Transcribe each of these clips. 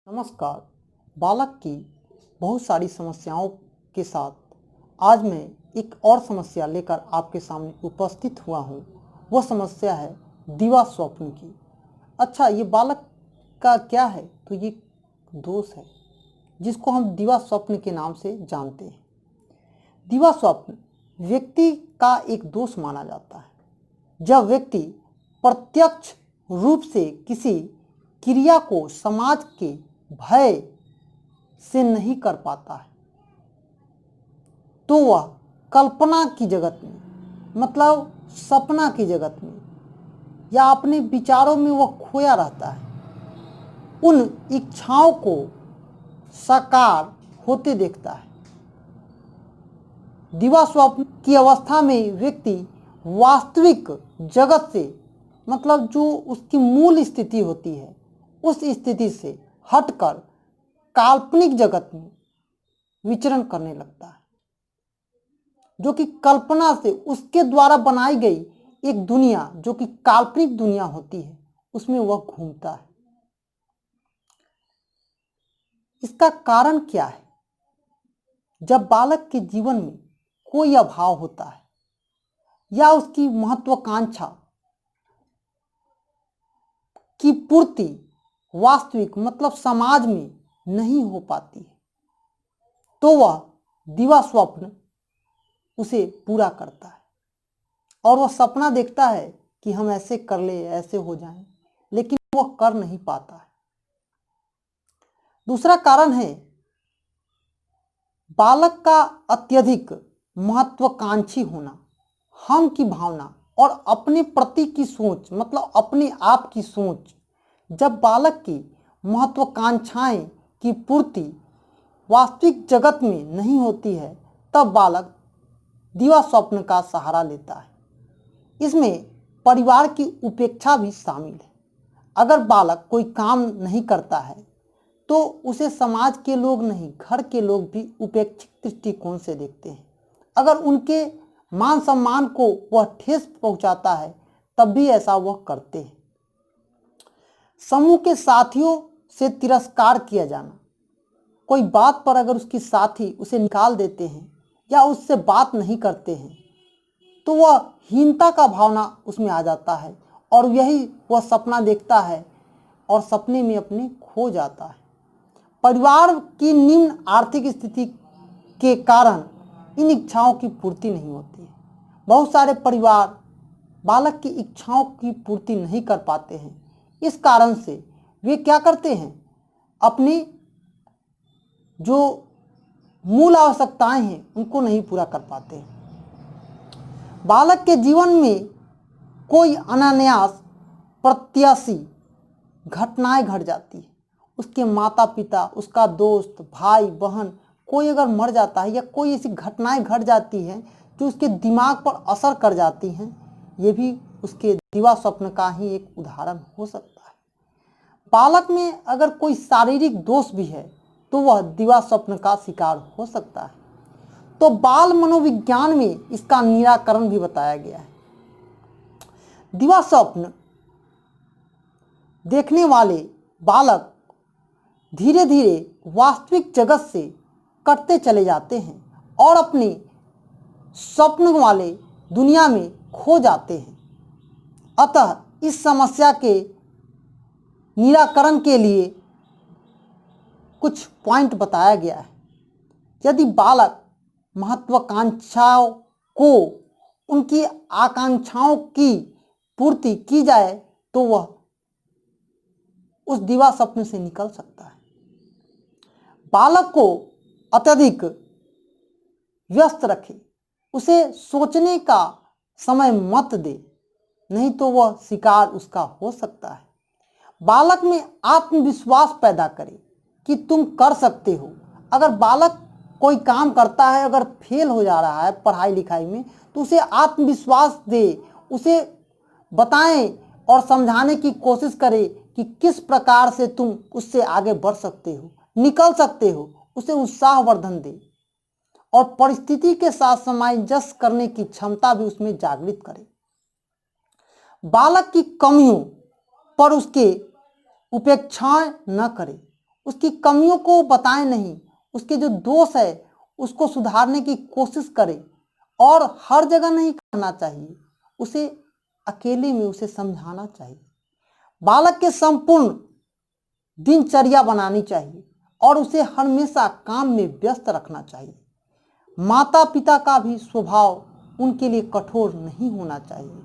नमस्कार। बालक की बहुत सारी समस्याओं के साथ आज मैं एक और समस्या लेकर आपके सामने उपस्थित हुआ हूँ। वह समस्या है दिवा स्वप्न की। अच्छा, ये बालक का क्या है? तो ये दोष है जिसको हम दिवा स्वप्न के नाम से जानते हैं। दिवा स्वप्न व्यक्ति का एक दोष माना जाता है जब व्यक्ति प्रत्यक्ष रूप से किसी क्रिया को समाज के भय से नहीं कर पाता है तो वह कल्पना की जगत में, मतलब सपना की जगत में या अपने विचारों में वह खोया रहता है। उन इच्छाओं को साकार होते देखता है। दिवा स्वप्न की अवस्था में व्यक्ति वास्तविक जगत से, मतलब जो उसकी मूल स्थिति होती है, उस स्थिति से हटकर काल्पनिक जगत में विचरण करने लगता है, जो कि कल्पना से उसके द्वारा बनाई गई एक दुनिया, जो कि काल्पनिक दुनिया होती है, उसमें वह घूमता है। इसका कारण क्या है? जब बालक के जीवन में कोई अभाव होता है या उसकी महत्वाकांक्षा की पूर्ति वास्तविक, मतलब समाज में नहीं हो पाती है, तो वह दिवा स्वप्न उसे पूरा करता है और वह सपना देखता है कि हम ऐसे कर ले, ऐसे हो जाएं, लेकिन वह कर नहीं पाता है। दूसरा कारण है बालक का अत्यधिक महत्वाकांक्षी होना, हम की भावना और अपने प्रति की सोच, मतलब अपने आप की सोच। जब बालक की महत्वाकांक्षाएं की पूर्ति वास्तविक जगत में नहीं होती है, तब बालक दिवा स्वप्न का सहारा लेता है। इसमें परिवार की उपेक्षा भी शामिल है। अगर बालक कोई काम नहीं करता है तो उसे समाज के लोग नहीं, घर के लोग भी उपेक्षित दृष्टिकोण से देखते हैं। अगर उनके मान सम्मान को वह ठेस पहुंचाता है तब भी ऐसा वह करते हैं। समूह के साथियों से तिरस्कार किया जाना, कोई बात पर अगर उसकी साथी उसे निकाल देते हैं या उससे बात नहीं करते हैं तो वह हीनता का भावना उसमें आ जाता है और यही वह सपना देखता है और सपने में अपने खो जाता है। परिवार की निम्न आर्थिक स्थिति के कारण इन इच्छाओं की पूर्ति नहीं होती है। बहुत सारे परिवार बालक की इच्छाओं की पूर्ति नहीं कर पाते हैं। इस कारण से वे क्या करते हैं, अपनी जो मूल आवश्यकताएं हैं उनको नहीं पूरा कर पाते हैं। बालक के जीवन में कोई अनायास प्रत्याशी घटनाएं घट जाती है। उसके माता पिता, उसका दोस्त, भाई बहन कोई अगर मर जाता है या कोई ऐसी घटनाएं घट जाती हैं जो उसके दिमाग पर असर कर जाती हैं, ये भी उसके दिवा स्वप्न का ही एक उदाहरण हो सकता है। बालक में अगर कोई शारीरिक दोष भी है तो वह दिवा स्वप्न का शिकार हो सकता है। तो बाल मनोविज्ञान में इसका निराकरण भी बताया गया है। दिवा स्वप्न देखने वाले बालक धीरे धीरे वास्तविक जगत से कटते चले जाते हैं और अपने स्वप्न वाले दुनिया में खो जाते हैं। अतः इस समस्या के निराकरण के लिए कुछ पॉइंट बताया गया है। यदि बालक महत्वाकांक्षाओं को, उनकी आकांक्षाओं की पूर्ति की जाए तो वह उस दिवा स्वप्न से निकल सकता है। बालक को अत्यधिक व्यस्त रखे, उसे सोचने का समय मत दे, नहीं तो वह शिकार उसका हो सकता है। बालक में आत्मविश्वास पैदा करे कि तुम कर सकते हो। अगर बालक कोई काम करता है, अगर फेल हो जा रहा है पढ़ाई लिखाई में, तो उसे आत्मविश्वास दे, उसे बताएं और समझाने की कोशिश करे कि किस प्रकार से तुम उससे आगे बढ़ सकते हो, निकल सकते हो। उसे उत्साहवर्धन दे और परिस्थिति के साथ सामंजस्य करने की क्षमता भी उसमें जागृत करे। बालक की कमियों पर उसके उपेक्षा न करे, उसकी कमियों को बताएं नहीं, उसके जो दोष है उसको सुधारने की कोशिश करें। और हर जगह नहीं करना चाहिए, उसे अकेले में उसे समझाना चाहिए। बालक के संपूर्ण दिनचर्या बनानी चाहिए और उसे हमेशा काम में व्यस्त रखना चाहिए। माता पिता का भी स्वभाव उनके लिए कठोर नहीं होना चाहिए,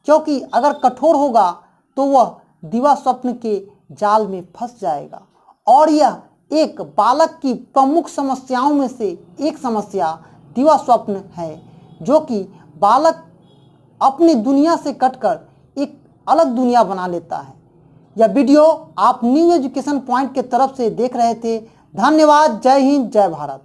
क्योंकि अगर कठोर होगा तो वह दिवा स्वप्न के जाल में फंस जाएगा। और यह एक बालक की प्रमुख समस्याओं में से एक समस्या दिवा स्वप्न है, जो कि बालक अपनी दुनिया से कटकर एक अलग दुनिया बना लेता है। यह वीडियो आप न्यू एजुकेशन पॉइंट के तरफ से देख रहे थे। धन्यवाद। जय हिंद, जय भारत।